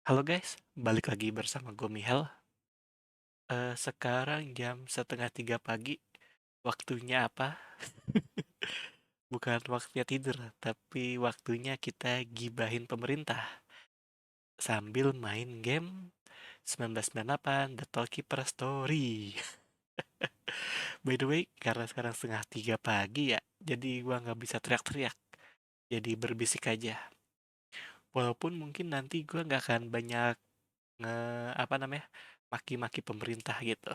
Halo guys, balik lagi bersama gue Mihel. Sekarang jam setengah tiga pagi. Waktunya apa? Bukan waktunya tidur, tapi waktunya kita gibahin pemerintah sambil main game 1998 The Tollkeeper Story. By the way, karena sekarang setengah tiga pagi ya, jadi gua nggak bisa teriak-teriak. Jadi berbisik aja. Walaupun mungkin nanti gua nggak akan banyak nge apa namanya maki-maki pemerintah gitu.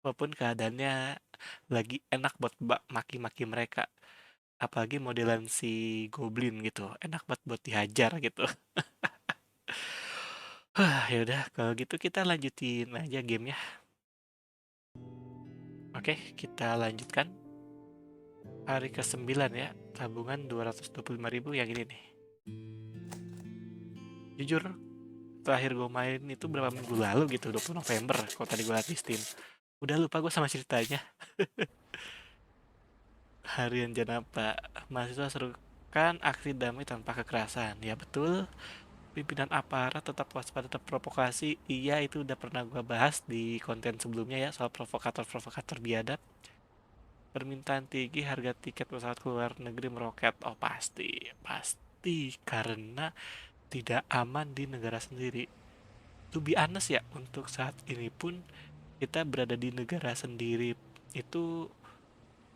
Walaupun keadaannya lagi enak buat maki-maki mereka. Apalagi modelan si Goblin gitu. Enak banget buat dihajar gitu. Ya udah kalau gitu kita lanjutin aja gamenya. Oke, kita lanjutkan. Hari ke-9 ya. Tabungan 225.000 yang ini nih. Jujur, terakhir gue main itu berapa minggu lalu gitu, 20 November. Kalau tadi gue liat di Steam. Udah lupa gue sama ceritanya. Harian Janapa. Mahasiswa serukan aksi damai tanpa kekerasan. Ya betul, pimpinan aparat tetap waspada tetap provokasi. Iya, itu udah pernah gue bahas di konten sebelumnya ya, soal provokator-provokator biadab. Permintaan tinggi harga tiket pesawat ke luar negeri meroket. Oh pasti, pasti karena tidak aman di negara sendiri. To be honest ya, untuk saat ini pun kita berada di negara sendiri itu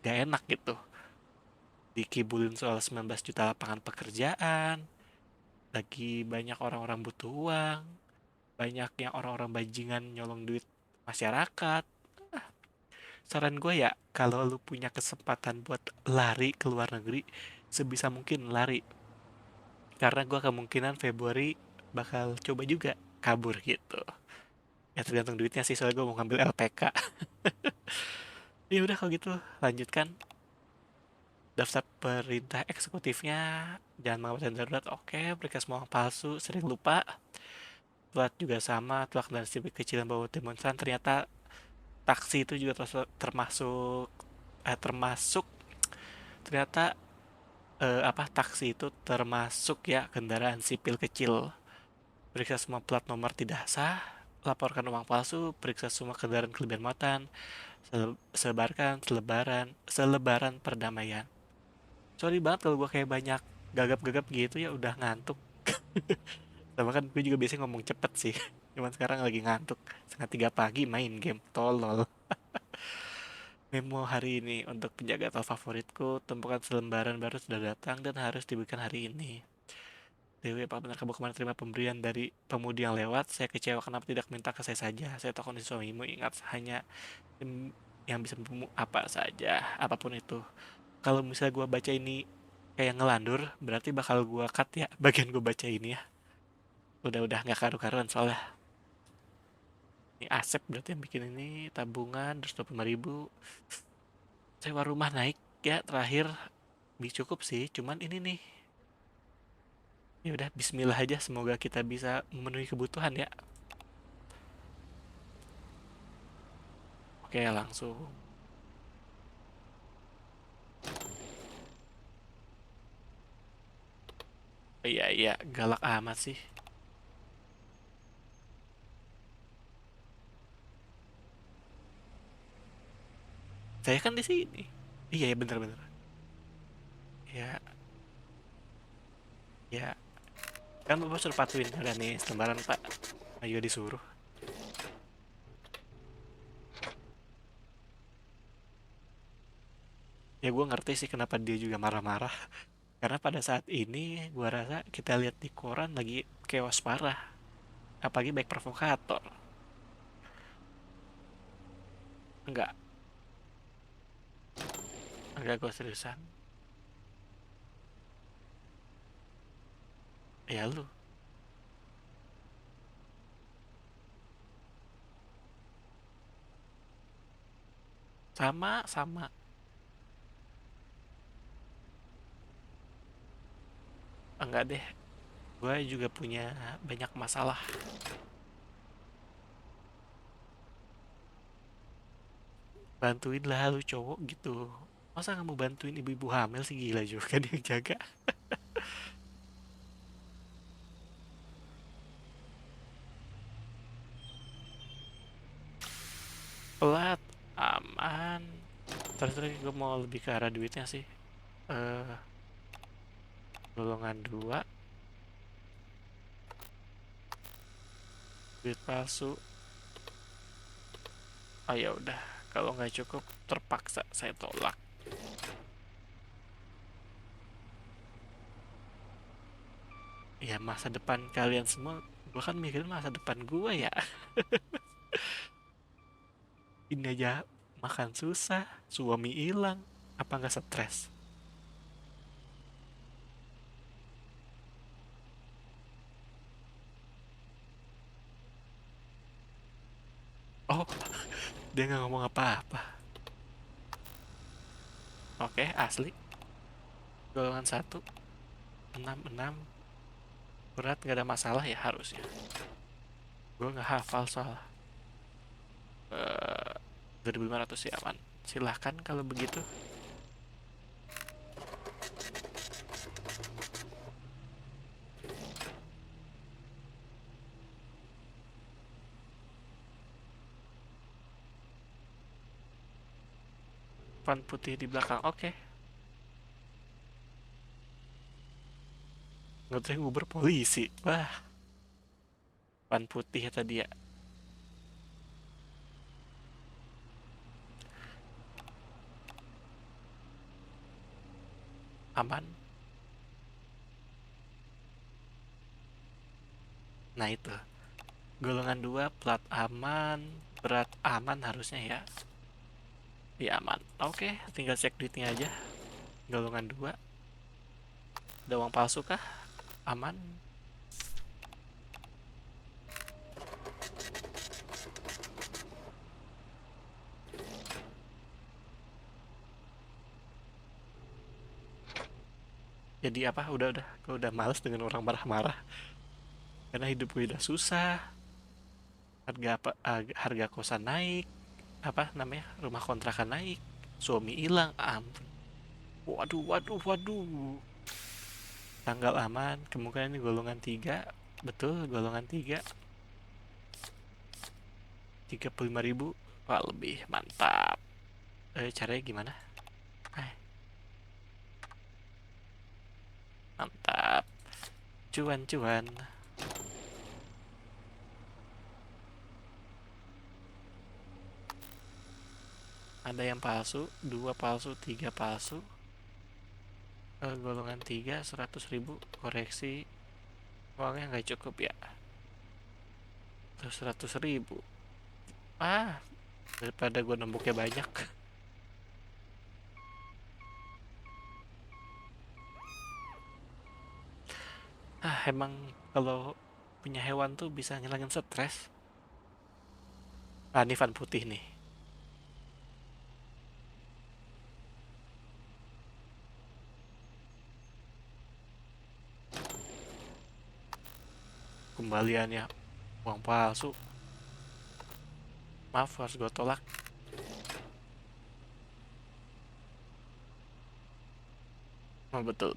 gak enak gitu. Dikibulin soal 19 juta lapangan pekerjaan, lagi banyak orang-orang butuh uang, banyak yang orang-orang bajingan nyolong duit masyarakat. Saran gue ya, kalau lu punya kesempatan buat lari ke luar negeri, sebisa mungkin lari. Karena gue kemungkinan Februari bakal coba juga kabur gitu. Ya tergantung duitnya sih, soalnya gue mau ngambil LPK. Ya udah kalau gitu, lanjutkan. Daftar perintah eksekutifnya, jangan mengabaikan darurat. Oke, mereka semua palsu, sering lupa. Plat juga sama, telah dan sedikit kecilan bawa demonstran. Ternyata taksi itu juga termasuk termasuk ternyata apa taksi itu termasuk ya kendaraan sipil kecil. Periksa semua plat nomor tidak sah, laporkan uang palsu, periksa semua kendaraan kelebihan muatan, sebarkan selebaran perdamaian. Sorry banget kalau gue kayak banyak gagap-gagap gitu ya, udah ngantuk. Sama kan gue juga biasanya ngomong cepet sih. Cuman sekarang lagi ngantuk. Setengah tiga pagi main game tolol. Memo hari ini untuk penjaga atau favoritku, temukan selembaran baru sudah datang dan harus diberikan hari ini. Dewi, apa benar kamu kemarin terima pemberian dari pemudi yang lewat? Saya kecewa kenapa tidak minta ke saya saja. Saya tahu kondisi suamimu, ingat hanya yang bisa membunuh apa saja, apapun itu. Kalau misalnya gue baca ini kayak ngelandur, berarti bakal gue cut ya bagian gue baca ini ya. Udah nggak karu-karuan soalnya. Ini Asep berarti yang bikin ini, tabungan 225.000. Sewa rumah naik ya terakhir, cukup sih, cuman ini nih. Ya udah, bismillah aja, semoga kita bisa memenuhi kebutuhan ya. Oke, langsung. Iya iya, galak amat sih. Saya kan di sini. Iya ya, bener-bener. Ya, ya. Kan Bapak suruh patuin udah nih lembaran Pak. Ayo disuruh. Ya gue ngerti sih kenapa dia juga marah-marah. Karena pada saat ini gue rasa kita lihat di koran lagi chaos parah. Apalagi baik provokator. Enggak, enggak gue seriusan. Ya lu, sama. Enggak deh, gue juga punya banyak masalah. Bantuin lah lu cowok gitu. Masa nggak mau bantuin ibu-ibu hamil sih, gila juga kan yang jaga. Plat aman. Terus gue mau lebih ke arah duitnya sih. eh Golongan 2 duit palsu. Oh ya udah, kalau nggak cukup terpaksa saya tolak. Ya masa depan kalian semua, gua kan mikirin masa depan gua ya. Ini aja makan susah, suami hilang, apa nggak stres? Oh, dia nggak ngomong apa-apa. Oke, asli. Golongan 1, 66, berat nggak ada masalah ya harusnya. Gua nggak hafal soal 2500 sih aman. Silahkan kalau begitu. Van putih di belakang, oke. Nggak tahu yang Uber polisi. Wah, van putih ya tadi ya. Aman. Nah itu. Golongan 2 plat aman, berat aman harusnya ya. Iya aman. Oke, tinggal cek duitnya aja. Golongan 2 ada uang palsu kah? Aman. Jadi apa? Udah. Gue udah males dengan orang marah-marah. Karena hidup gue udah susah. Harga kosan naik. Apa namanya? Rumah kontrakan naik. Suami hilang. Ampun. Waduh. Tanggal aman. Kemungkinan ini golongan 3. Betul, golongan 3. 35.000. Wah, lebih mantap. Caranya gimana? Eh, Mantap. Cuan. Ada yang palsu, 2 palsu, 3 palsu. Golongan 3 100.000. Koreksi, uangnya nggak cukup ya. Terus 100.000. Ah, daripada gue nembuknya banyak. Emang kalau punya hewan tuh bisa ngilangin stres. Ini van putih nih. Kembaliannya uang palsu. Maaf, harus gue tolak. Oh, betul.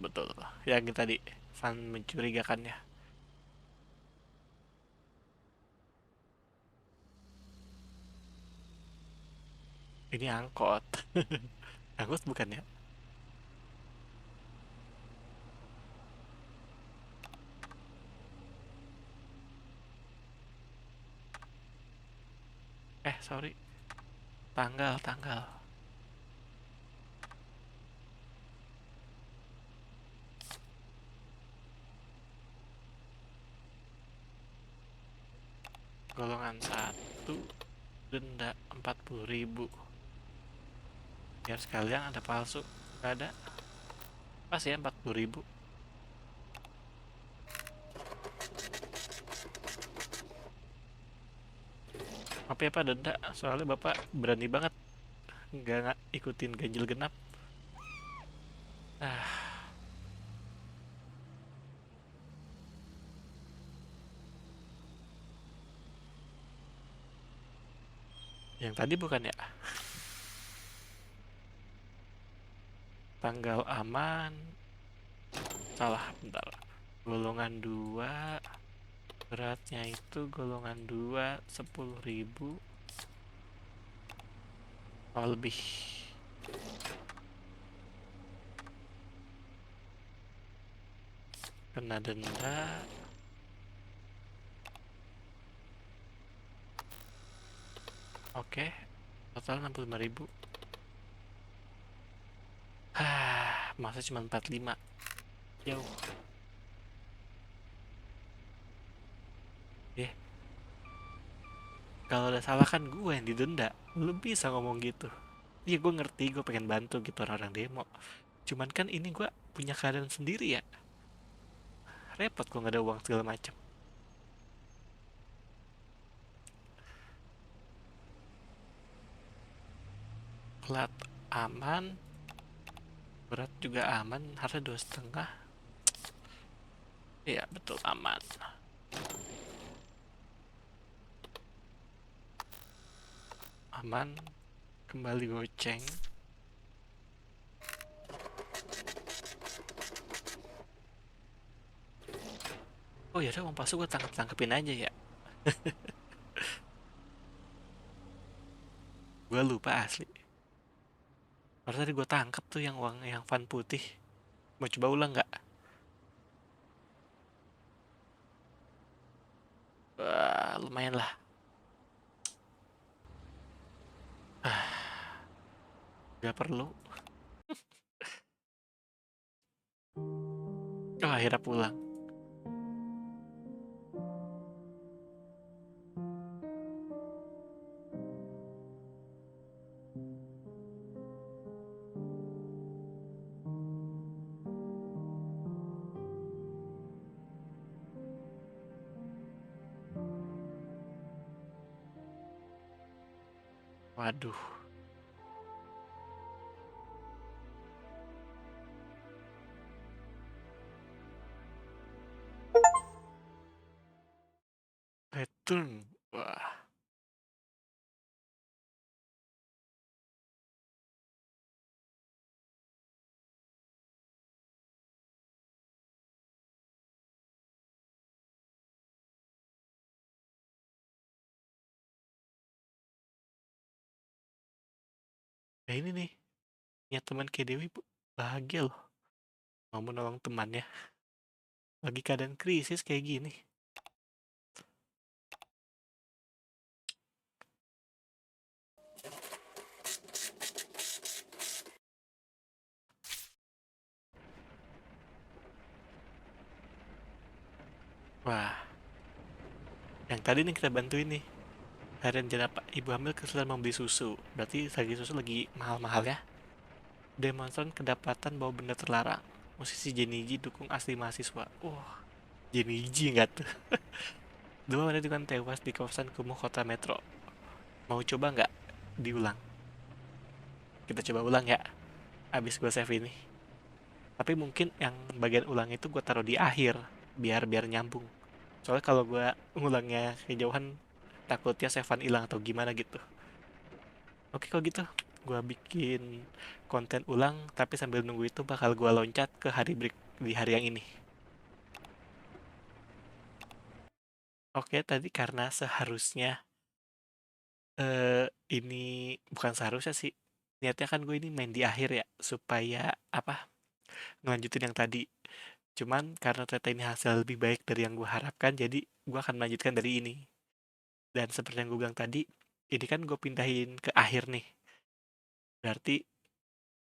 Yang tadi, van mencurigakan ya. Ini angkot. Angkot bukan ya? Sorry. Tanggal. Golongan 1, denda 40.000. Biar sekalian ada palsu. Gak ada. Pas ya 40.000. Apa ya Pak, denda? Soalnya Bapak berani banget nggak ikutin ganjil genap. Ah, yang tadi bukan ya? Tanggal aman. Salah, bentar. Golongan 2, beratnya itu golongan 2 10.000. Oh, lebih. Kena denda. Oke, total 65.000. Masa cuma 45. Jauh. Ya, kalau udah salah kan gue yang didenda. Lu bisa ngomong gitu. Iya, gue ngerti, gue pengen bantu gitu orang-orang demo. Cuman kan ini gue punya keadaan sendiri ya. Repot gue nggak ada uang segala macam. Plat aman, berat juga aman, harga 2,5. Iya betul, aman. Aman, kembali goceng. Oh ya udah, uang palsu gue tangkepin aja ya. Gue lupa asli. Baru tadi gue tangkep tuh yang uang yang van putih. Mau coba ulang nggak? Wah, lumayan lah. Gak perlu. Oh, akhirnya pulang. Waduh. Return. Wah. Nah ini nih. Punya teman kayak Dewi bahagia loh. Mau menolong temannya. Lagi keadaan krisis kayak gini. Wah. Yang tadi nih kita bantuin nih. Harian jenapa ibu hamil kesulitan membeli susu. Berarti harga susu lagi mahal-mahal ya. Demonstran kedapatan bawa benda terlarang. Musisi Jenny G dukung asli mahasiswa. Wah, Jenny G nggak tuh? Dua wanita ditemukan tewas di kawasan kumuh kota Metro. Mau coba nggak diulang? Kita coba ulang ya. Abis gue save ini. Tapi mungkin yang bagian ulang itu gue taruh di akhir. Biar biar nyambung. Soalnya kalau gue ngulangnya kejauhan, takutnya save hilang atau gimana gitu. Oke kalau gitu, gue bikin konten ulang, tapi sambil nunggu itu bakal gue loncat ke hari break di hari yang ini. Oke, tadi karena seharusnya ini bukan seharusnya sih. Niatnya kan gue ini main di akhir ya, supaya apa? Ngelanjutin yang tadi. Cuman karena ternyata ini hasil lebih baik dari yang gue harapkan, jadi gue akan melanjutkan dari ini. Dan seperti yang gue bilang tadi, ini kan gue pindahin ke akhir nih. Berarti,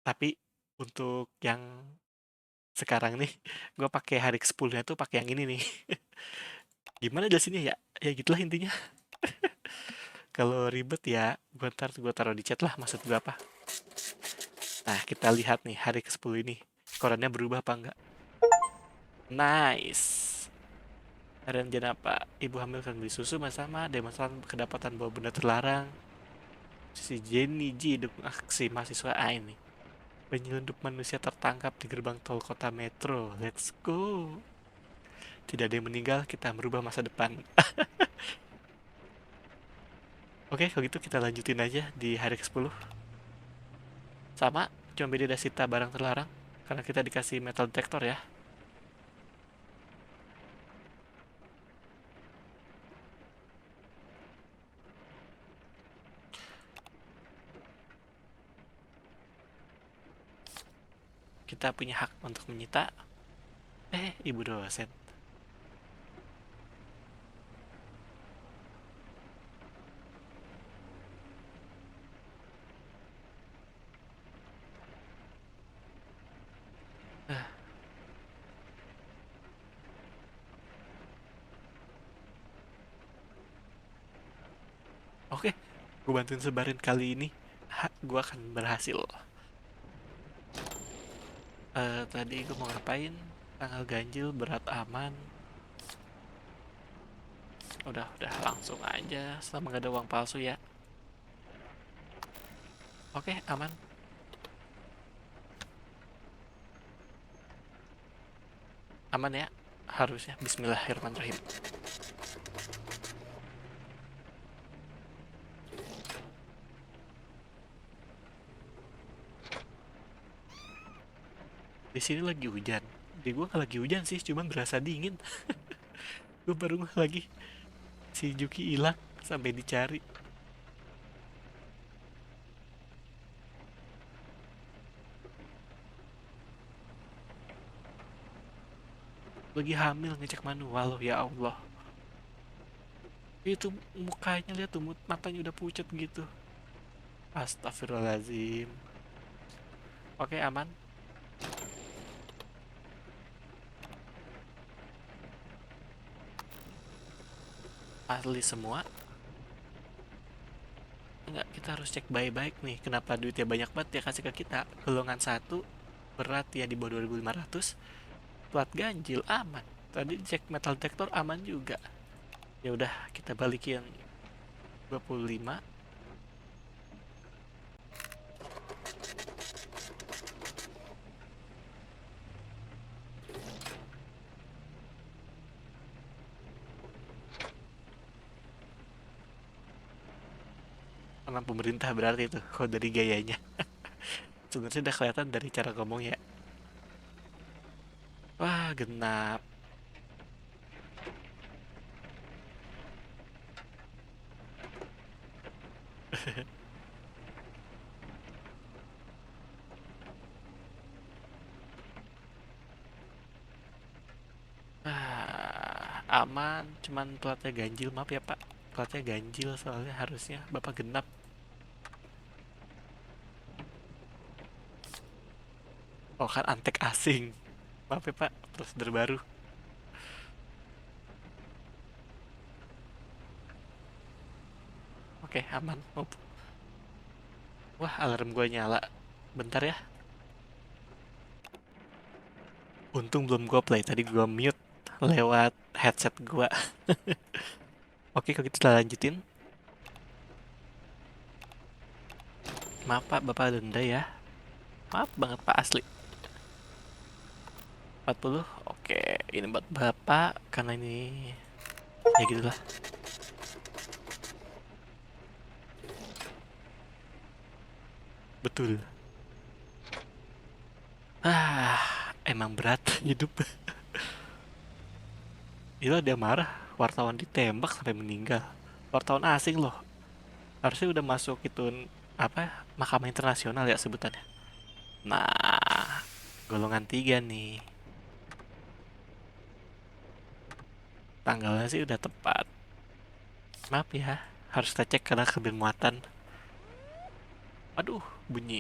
tapi untuk yang sekarang nih, gue pakai hari ke-10-nya tuh pakai yang ini nih. Gimana jelasinnya ya? Ya gitulah intinya. Kalau ribet ya, gue taruh di chat lah maksud gue apa. Nah, kita lihat nih hari ke-10 ini. Korannya berubah apa enggak? Nice. Harian jenapa? Ibu hamil kan beli susu sama demonstran kedapatan bawa benda terlarang. Si Jenny G dukung aksi mahasiswa A ini. Penyelundup manusia tertangkap di gerbang tol kota Metro. Let's go. Tidak ada yang meninggal, kita merubah masa depan. Oke, kalau gitu kita lanjutin aja di hari ke-10. Sama, cuma beda ada sita barang terlarang. Karena kita dikasih metal detector ya. kita punya hak untuk menyita. Ibu dosen. Eh, Oke, gue bantuin sebarin kali ini. Gue akan berhasil. Tadi gue mau ngapain? Tanggal ganjil, berat aman. Udah langsung aja. Selama gak ada uang palsu ya. Oke, aman. Aman ya. Harusnya. Bismillahirrahmanirrahim. Di sini lagi hujan. Di gue nggak lagi hujan sih, cuman berasa dingin. Gue baru ngeh lagi si Juki hilang sampai dicari. Lagi hamil ngecek manual loh, ya Allah. Itu mukanya lihat tuh, matanya udah pucat gitu. Astagfirullahaladzim. Oke, aman. Asli semua. Enggak, kita harus cek baik-baik nih. Kenapa duitnya banyak banget ya kasih ke kita. Golongan satu, berat ya di bawah 2500. Plat ganjil aman. Tadi cek metal detektor aman juga. Ya udah, kita balikin 25. Orang pemerintah berarti itu kalau dari gayanya. Sebenarnya udah kelihatan dari cara ngomong ya. Wah, genap. Aman, cuman platnya ganjil, maaf ya Pak. Platnya ganjil soalnya harusnya Bapak genap. Oh kan antek asing. Maaf ya Pak, prosedur baru. Oke, aman. Wah, alarm gue nyala. Bentar ya. Untung belum gue play, tadi gue mute lewat headset gue. Oke, kalau gitu kita lanjutin. Maaf Pak, Bapak denda ya. Maaf banget Pak, asli. 40. Oke, ini buat Bapak karena ini ya gitulah. Betul. Emang berat hidup. Itu dia marah, wartawan ditembak sampai meninggal. Wartawan asing loh. Harusnya udah masuk itu apa? Mahkamah internasional ya sebutannya. Nah, golongan 3 nih. Tanggalnya sih udah tepat. Maaf ya, harus kita cek karena kelebihan muatan. Aduh, bunyi.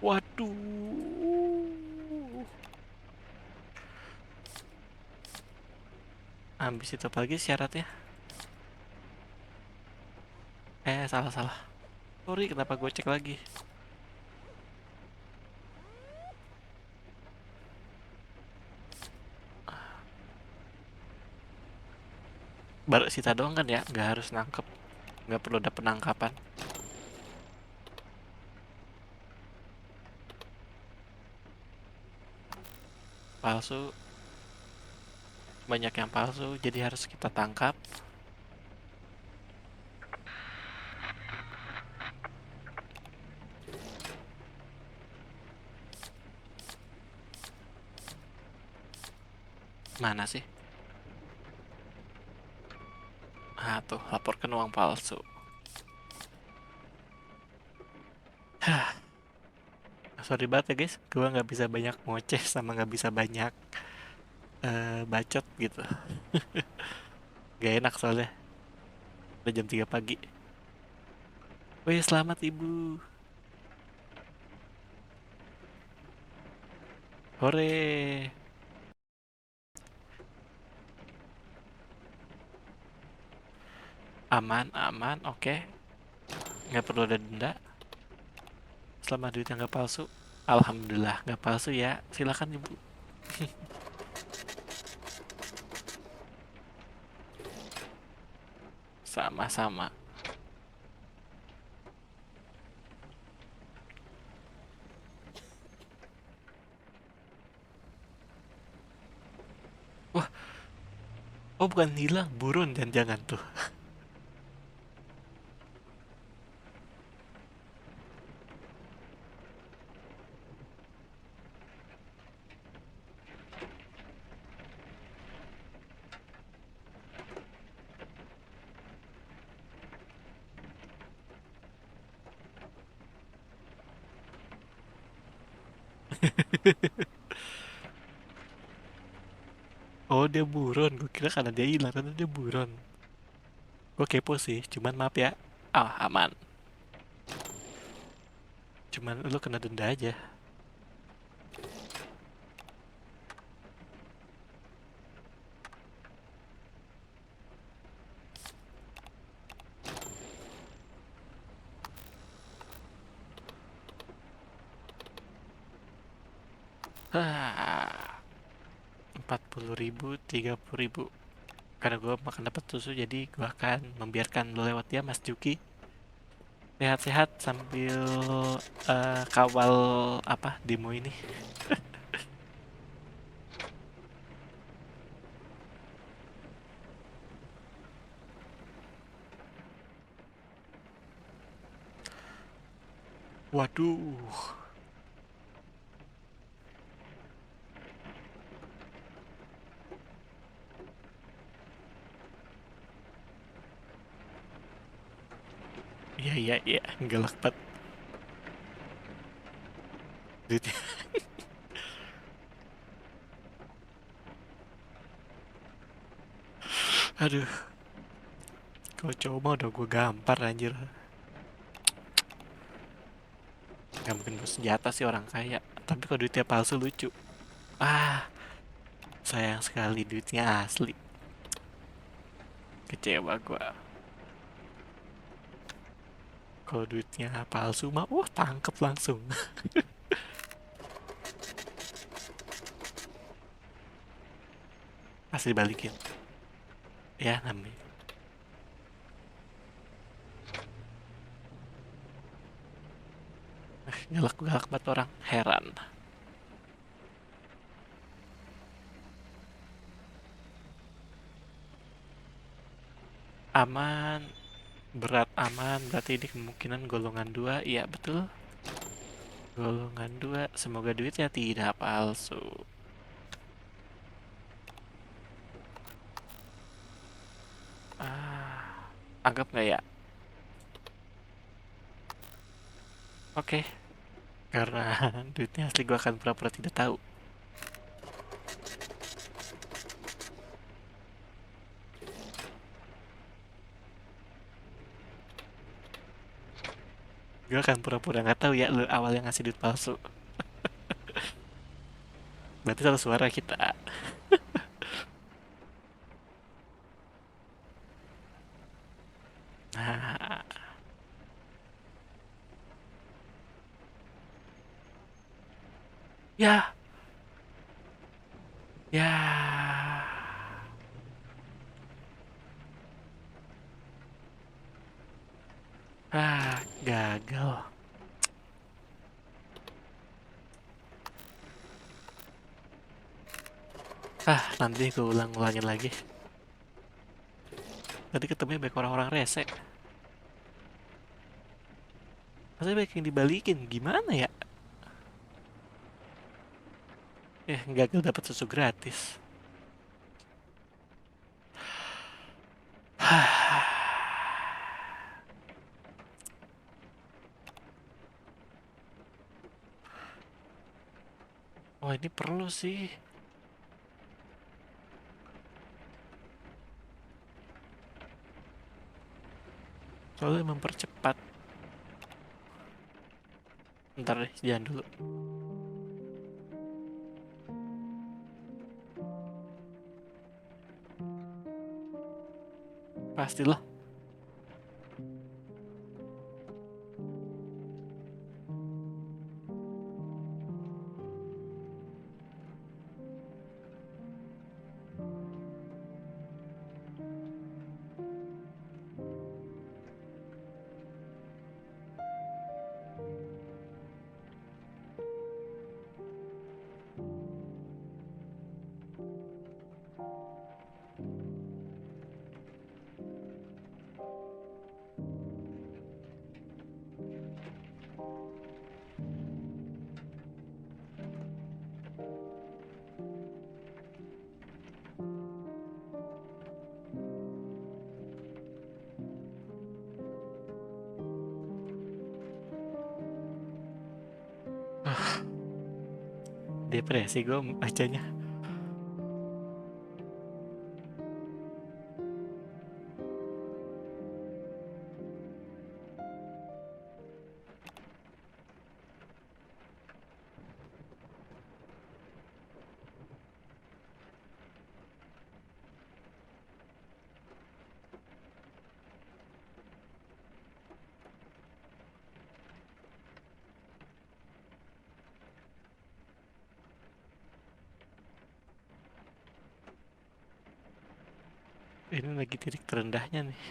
Waduh. Habis itu apa lagi syaratnya? Salah. Sorry, kenapa gue cek lagi? Baru sita doang kan ya, nggak harus nangkep. Nggak perlu ada penangkapan. Palsu, banyak yang palsu, jadi harus kita tangkap. Mana sih? Tuh, laporkan uang palsu. Hah, sorry banget ya guys, gue nggak bisa banyak ngoceh sama nggak bisa banyak bacot gitu. Gak enak soalnya, udah jam 3 pagi. Wih, selamat ibu. Hore. Aman, aman, oke. Nggak perlu ada denda. Selama duitnya nggak palsu. Alhamdulillah nggak palsu ya. Silakan ibu. Sama-sama. Wah, oh bukan hilang, buron jangan-jangan tuh. Oh dia buron, gue kira karena dia hilang, karena dia buron. Gue kepo sih, cuman maaf ya. Ah, aman. Cuman lu kena denda aja. Ah, 40.000, 30.000. Karena gue makan dapat susu, jadi gue akan membiarkan lo lewat ya, Mas Juki. Sehat-sehat sambil kawal apa demo ini. Waduh. Iya, iya, iya. Galak banget duitnya. Aduh, kalau cowok mah udah gue gampar anjir. Gak mungkin bersenjata sih orang kaya. Tapi kalau duitnya palsu lucu. Ah, sayang sekali duitnya asli. Kecewa gue. Kalau duitnya palsu mah, tangkep langsung. Pasti balikin. Ya namanya. Galak-galak banget orang. Heran. Aman. Berat aman. Berarti ini kemungkinan golongan 2. Iya betul. Golongan 2. Semoga duitnya tidak palsu. Ah, anggap nggak ya? Oke. Karena duitnya asli gue akan pura-pura tidak tahu. Gue akan pura-pura nggak tahu ya lu awal yang ngasih duit palsu. Berarti satu suara kita. Nah, ya, ya. Gagal. Nanti gue ulang-ulangin lagi. Tadi ketemunya banyak orang-orang rese. Masa banyak yang dibalikin, gimana ya? Gagal dapat susu gratis. Oh ini perlu sih. Soalnya mempercepat. Ntar deh, jangan dulu. Pastilah. Depresi gue bacanya. Ini lagi titik terendahnya nih.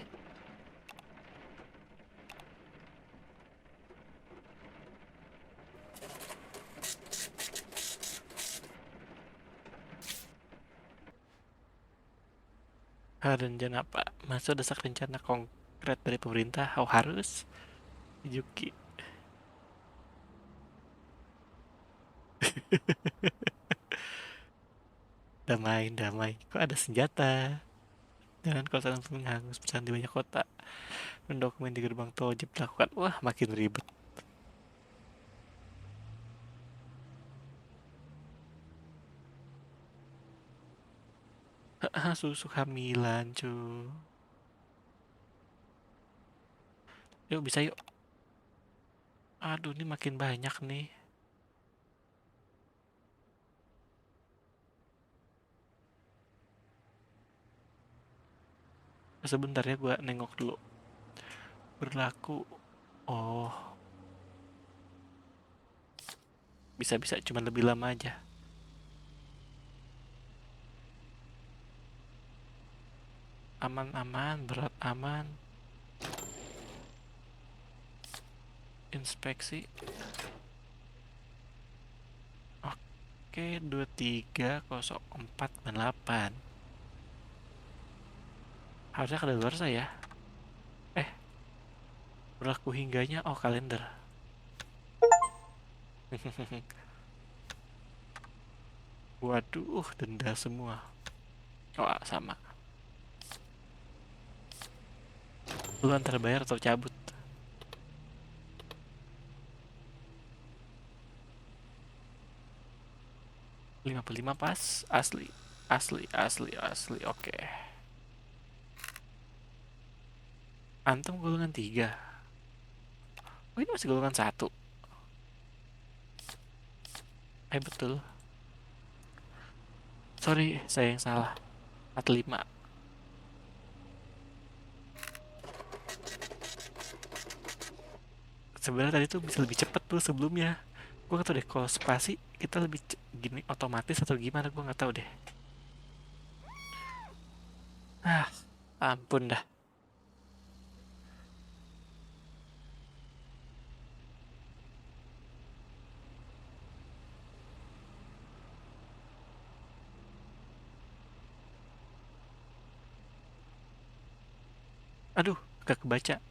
Rencana apa? Masuk desak rencana konkret dari pemerintah. Oh harus. Yuki. Damai, damai. Kok ada senjata? Jangan kawasan hangus pesan di banyak kota. Dokumen di gerbang tol wajib dilakukan. Wah, makin ribet. Susu hamilan, cu. Yuk, bisa yuk. Aduh, ini makin banyak nih. Sebentar ya, gue nengok dulu. Berlaku. Oh, bisa-bisa. Cuman lebih lama aja. Aman-aman, berat aman. Inspeksi. Oke, 230498. Harusnya keluar saya. Eh, berlaku hingganya. Oh, kalender. Waduh, denda semua. Oh, sama. Lu antara bayar atau cabut. 55 pas. Asli. Asli, asli, asli. Oke. Antum golongan 3. Oh, ini masih golongan 1. Betul. Sorry, saya yang salah. 45. Sebenarnya tadi tuh bisa lebih cepet tuh sebelumnya. Gue gak tau deh, kalau spasi kita lebih gini otomatis atau gimana, gue gak tahu deh. Ah, ampun dah. Aduh, gak kebaca.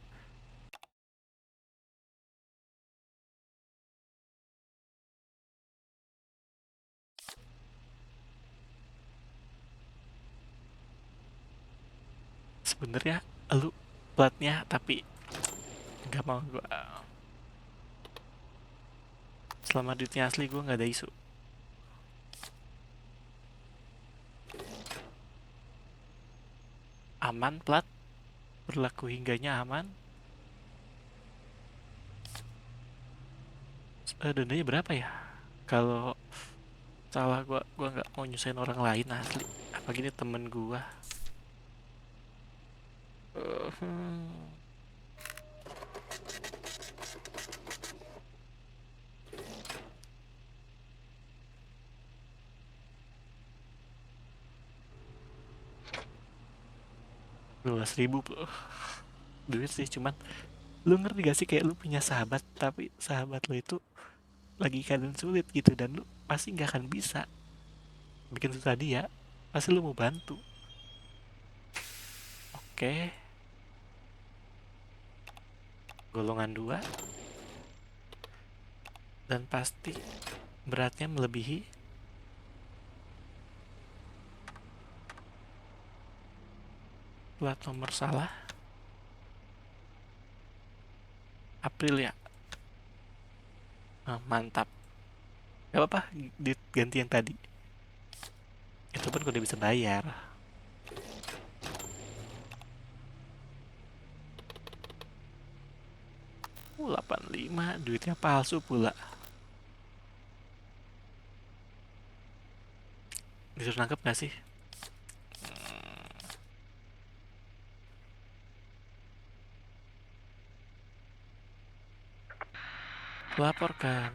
Sebenarnya lu platnya, tapi gak mau gue. Selama duitnya asli gue gak ada isu. aman plat, berlaku hingganya aman. Dendanya berapa ya? Kalau salah gua nggak mau nyusahin orang lain asli. Apa gini temen gua. Hmm. 12.000 duit sih, cuman lu ngerti gak sih kayak lu punya sahabat tapi sahabat lu itu lagi keadaan sulit gitu dan lu pasti nggak akan bisa bikin susah dia, pasti lu mau bantu. Oke, golongan 2 dan pasti beratnya melebihi plat nomor salah. April ya. Mantap, gak apa-apa, ganti yang tadi, itu pun gue udah bisa bayar. 85 duitnya palsu pula. Disuruh nangkep gak sih? Laporkan.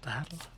Tahan loh.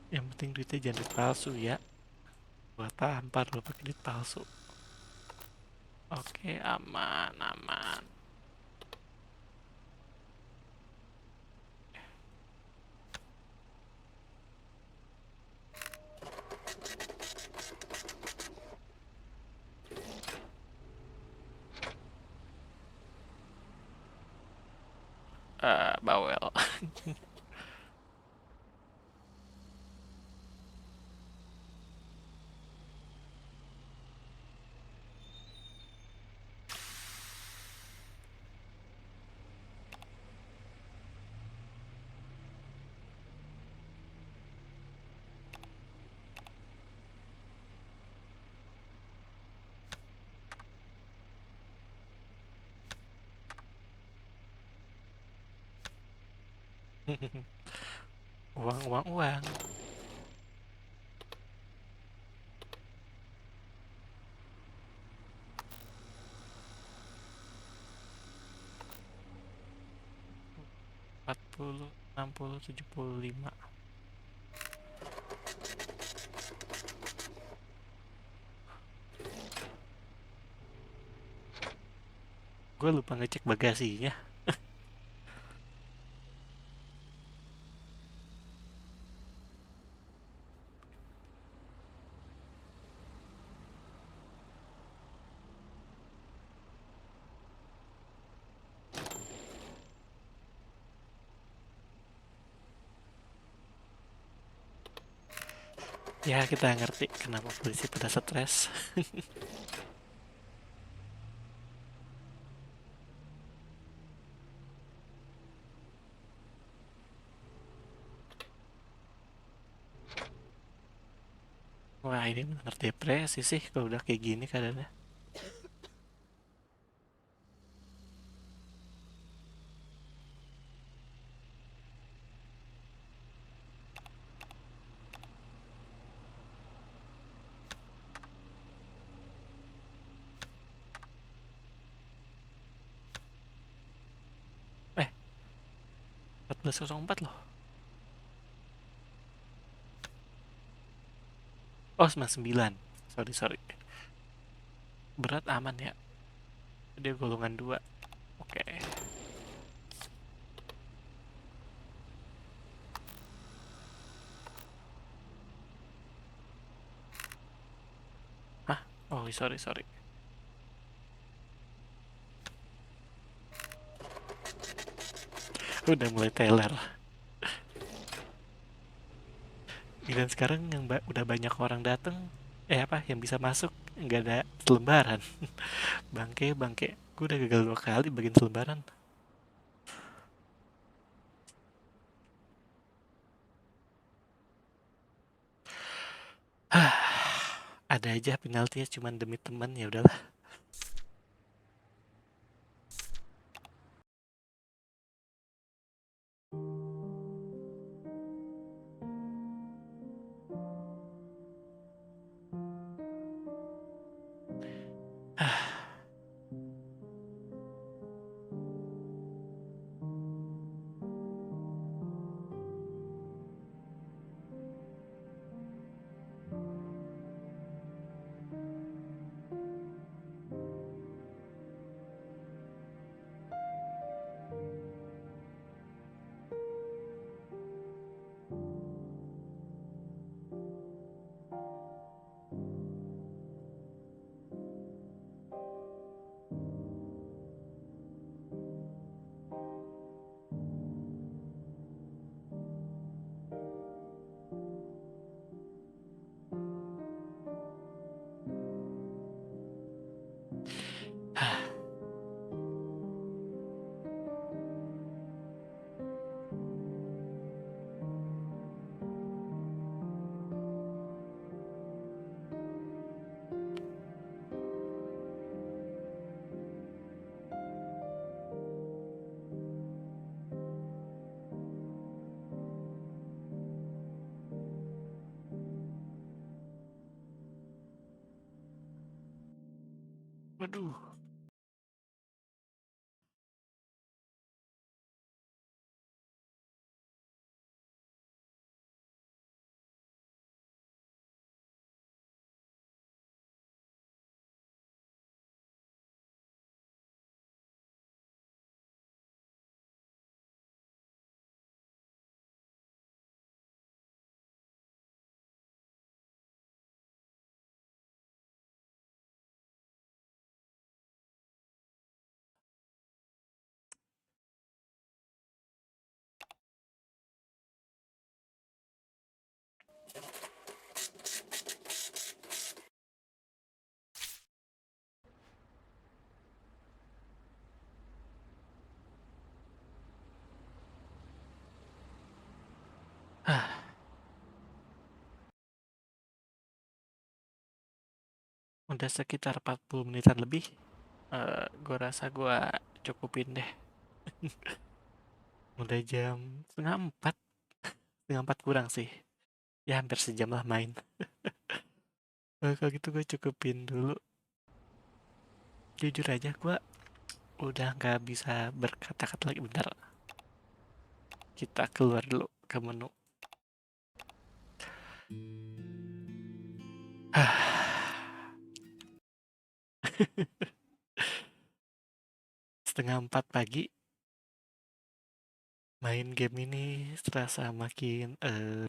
Yang penting duitnya jangan duit palsu ya. Gua tampar lo pakai duit palsu. Oke, aman, aman. Bawel. Uang, uang, uang. Empat puluh, 60, 75. Gue lupa ngecek bagasinya. Ya kita ngerti kenapa polisi pada stres. Wah ini bener depresi sih kalau udah kayak gini keadaannya. Eh 14.04 loh. Oh 99. Sorry sorry. Berat aman ya. Dia golongan 2. Oke. Hah? Oh sorry sorry. Udah mulai teler. Dan sekarang yang udah banyak orang dateng, apa yang bisa masuk nggak ada selembaran. Bangke bangke. Gue udah gagal 2 kali bagian selembaran. Ada aja penaltinya cuman demi teman, ya udahlah. Waduh. Udah sekitar 40 menitan lebih. Gue rasa gue cukupin deh. Udah jam setengah 4. Setengah 4 kurang sih. Ya hampir sejam lah main. Kalau gitu gue cukupin dulu. Jujur aja gue udah nggak bisa berkata-kata lagi. Bentar. Kita keluar dulu ke menu. Setengah 4 pagi main game ini terasa makin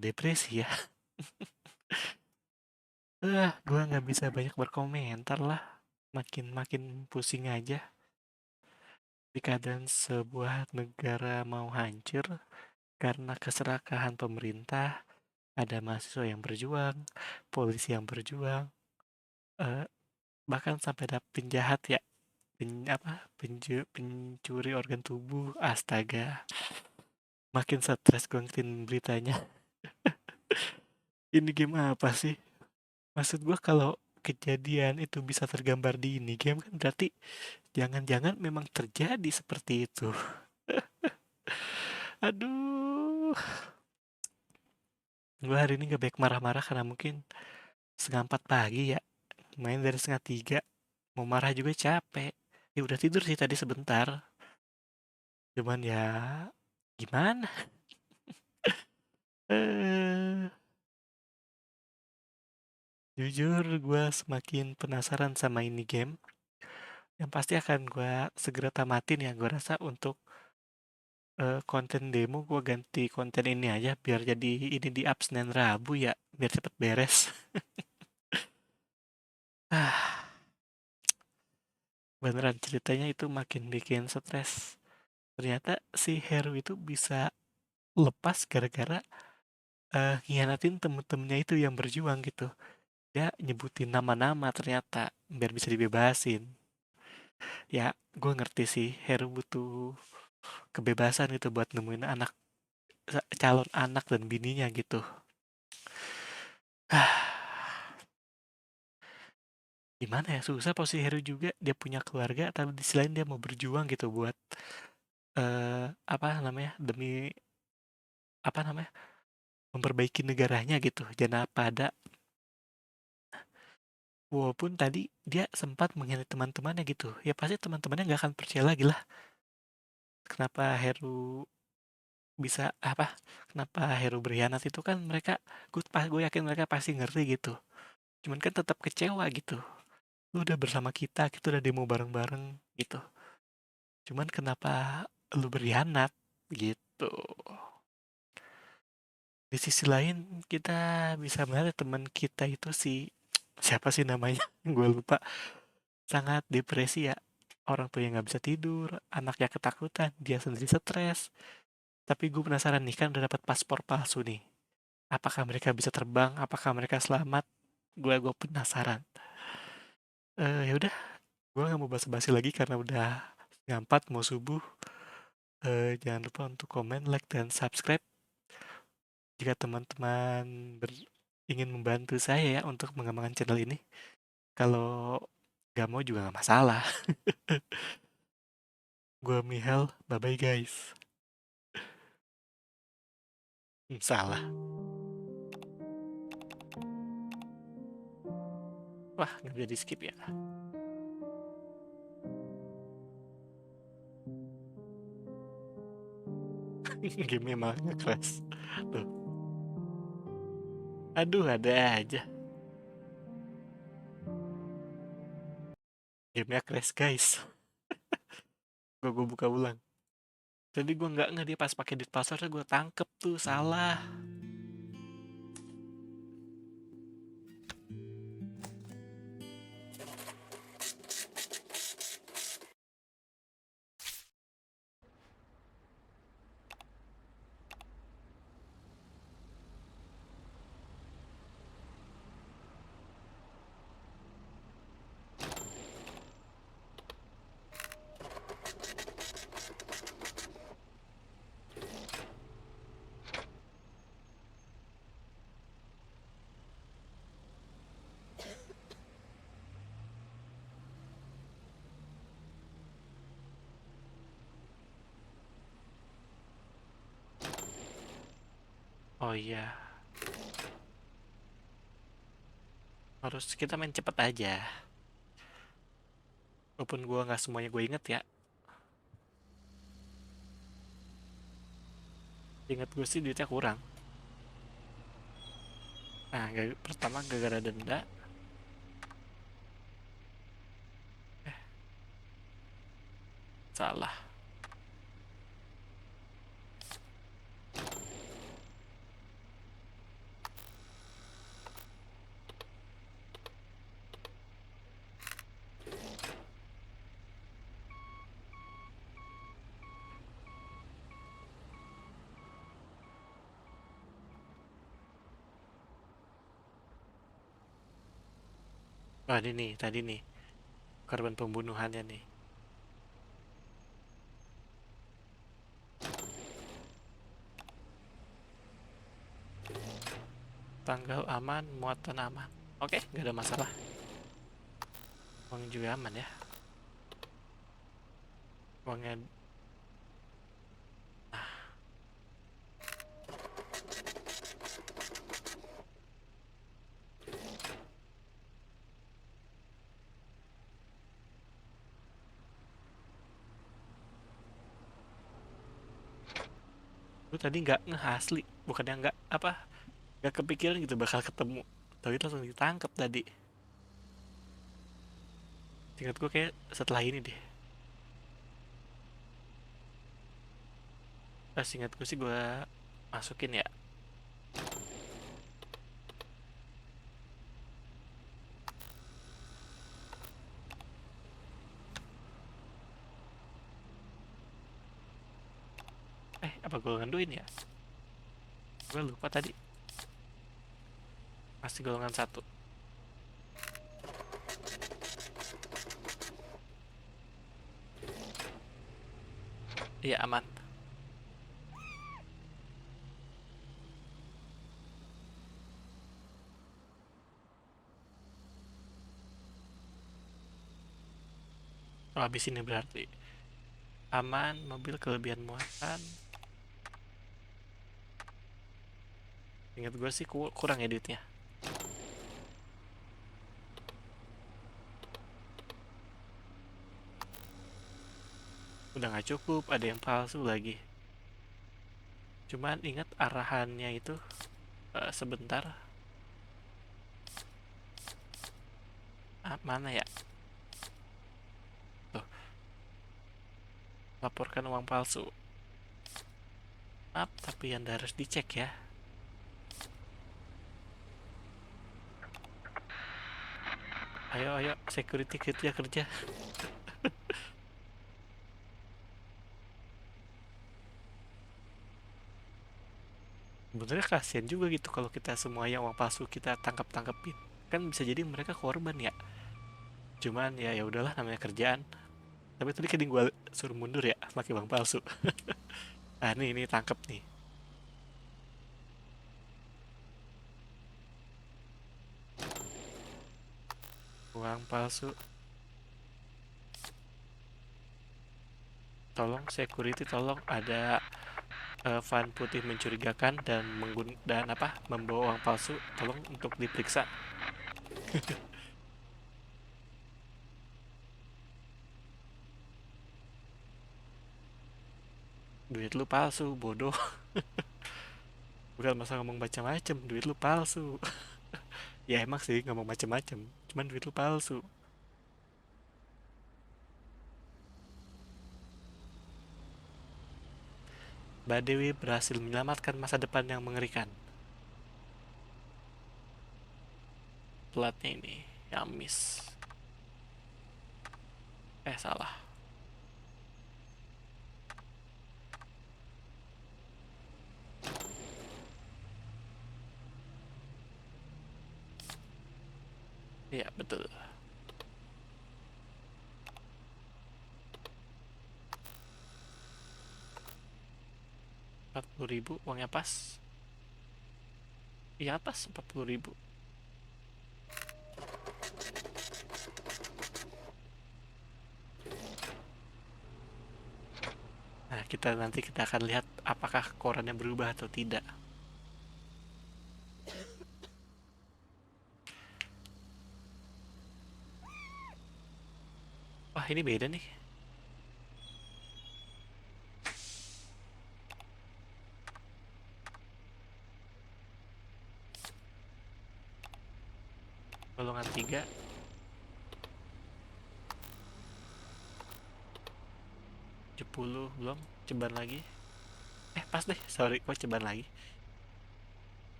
depresi ya. Gue nggak bisa banyak berkomentar lah. Makin pusing aja. Di keadaan sebuah negara mau hancur karena keserakahan pemerintah, ada mahasiswa yang berjuang, polisi yang berjuang, eh, bahkan sampai ada penjahat ya, pencuri organ tubuh. Astaga, makin stres gue ngeliatin beritanya. Ini game apa sih? Maksud gua kalau kejadian itu bisa tergambar di ini game kan berarti jangan-jangan memang terjadi seperti itu. Aduh, gua hari ini gak baik marah-marah karena mungkin setengah 4 pagi ya, main dari setengah 3, mau marah juga capek. Ya udah tidur sih tadi sebentar, cuman ya gimana? Eh, Jujur gue semakin penasaran sama ini game. Yang pasti akan gue segera tamatin ya. Gue rasa untuk konten demo gue ganti konten ini aja biar jadi ini di up Senin Rabu ya, biar cepet beres. Ah, beneran ceritanya itu makin bikin stres. Ternyata si Heru itu bisa lepas gara-gara ngianatin temen-temennya itu yang berjuang gitu. Dia nyebutin nama-nama ternyata biar bisa dibebasin. Ya, gue ngerti sih Heru butuh kebebasan itu buat nemuin anak, calon anak dan bininya gitu. Gimana ya, susah posisi Heru juga, dia punya keluarga tapi di sisi lain dia mau berjuang gitu buat apa namanya, demi apa namanya, memperbaiki negaranya gitu. Jangan apa ada, walaupun tadi dia sempat mengkhianati teman-temannya gitu, ya pasti teman-temannya nggak akan percaya lagi lah kenapa Heru bisa apa, kenapa Heru berkhianat. Itu kan mereka, gue yakin mereka pasti ngerti gitu, cuman kan tetap kecewa gitu. Lu udah bersama kita udah demo bareng-bareng gitu, cuman kenapa lu berkhianat gitu. Di sisi lain kita bisa melihat teman kita itu si siapa sih namanya, gue lupa, sangat depresi ya. Orang tuanya nggak bisa tidur, anaknya ketakutan, dia sendiri stres. Tapi gue penasaran nih, kan udah dapat paspor palsu nih, apakah mereka bisa terbang, apakah mereka selamat. Gue penasaran. Ya udah, gue nggak mau basa-basi lagi karena udah setengah 4 mau subuh. Jangan lupa untuk komen, like, dan subscribe jika teman-teman ingin membantu saya ya untuk mengembangkan channel ini. Kalau nggak mau juga nggak masalah. Gue Mihal, bye-bye guys. Salah. Wah, nggak bisa di-skip ya. Game malah nge-crash. Tuh. Aduh, ada aja. Gamenya crash guys. Gue buka ulang. Tadi gue nggak dia pas pakai dit passwordnya gue tangkep tuh salah. Oh iya, harus kita main cepet aja. Walaupun gue nggak semuanya gue inget ya. Ingat gue sih duitnya kurang. Nah, pertama gara-gara denda. Salah. Wah, ini nih, tadi nih. Korban pembunuhannya nih. Tanggal aman, muatan aman. Oke, nggak ada masalah. Uang juga aman ya. Uangnya. Lu tadi nggak ngeh asli. Bukannya nggak apa. Nggak kepikiran gitu bakal ketemu. Tapi langsung ditangkap tadi. Ingat gue kayak setelah ini deh. Pas ingat gue sih gue masukin ya. Apa golongan duin ya? Gue lupa tadi. Masih golongan satu. Iya aman. Oh, habis ini berarti aman, mobil kelebihan muatan. Ingat gue sih kurang ya duitnya. Udah nggak cukup, ada yang palsu lagi. Cuman ingat arahannya itu sebentar. Mana ya? Tuh, laporkan uang palsu. Maaf, tapi yang harus dicek ya. Ayo, ayo, security kerja kerja. Sebenarnya kasihan juga gitu kalau kita semua yang uang palsu kita tangkap tangkepin. Kan bisa jadi mereka korban ya. Cuman ya udahlah namanya kerjaan. Tapi tadi kan gue suruh mundur ya pakai uang palsu. Ah ini tangkep nih. Uang palsu. Tolong security, tolong ada van putih mencurigakan dan apa membawa uang palsu. Tolong untuk diperiksa. Duit lu palsu, bodoh. Bukan masa ngomong macam-macam, duit lu palsu. Ya emang sih ngomong macam-macam, cuman duit lu palsu. Mbak Dewi berhasil menyelamatkan masa depan yang mengerikan. Platnya ini yang miss. Salah. Iya betul. 40.000 uangnya pas. Iya pas 40.000. Nah kita akan lihat apakah korannya berubah atau tidak. Wah ini beda nih. Golongan 3. 70 belum. Ceban lagi. Pas deh, sorry kok ceban lagi.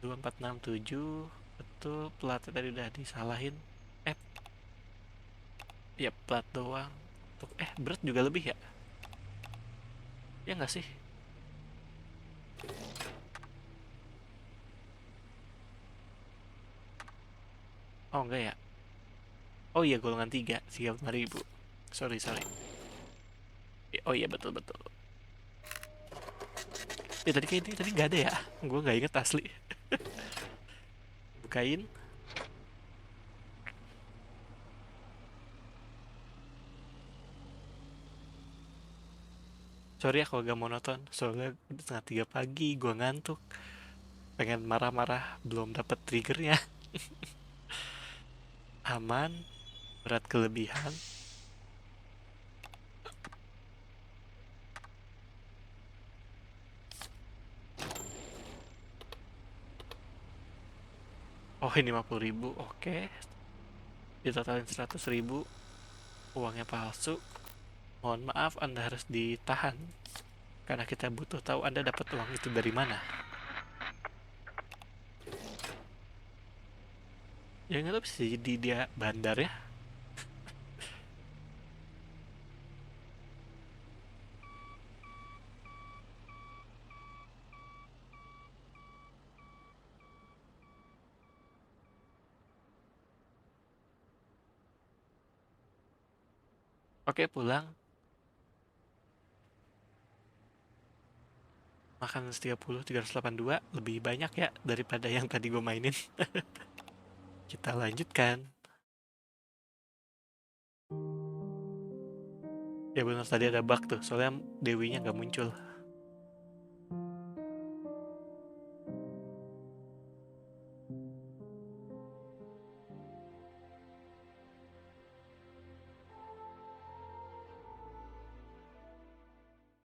2467. Betul, platnya tadi udah disalahin. Eh ya plat doang. Untuk berat juga lebih ya? Ya nggak sih? Oh enggak ya? Oh iya golongan 3 35.000. Sorry sorry. Oh iya betul betul. Ya tadi kayak ini tadi nggak ada ya? Gue nggak inget asli. Bukain. Sorry ya kalau gak monoton, soalnya udah setengah 3 pagi, gue ngantuk. Pengen marah-marah, belum dapet triggernya. Aman, berat kelebihan. Oh ini 50.000, oke. Ditotalin 100.000, uangnya palsu. Mohon maaf, Anda harus ditahan. Karena kita butuh tahu Anda dapat uang itu dari mana. Ya nggak tahu bisa jadi dia bandar ya. Oke pulang, makan 30, 382, lebih banyak ya daripada yang tadi gue mainin. Kita lanjutkan. Ya benar tadi ada bug tuh, soalnya Dewinya nggak muncul.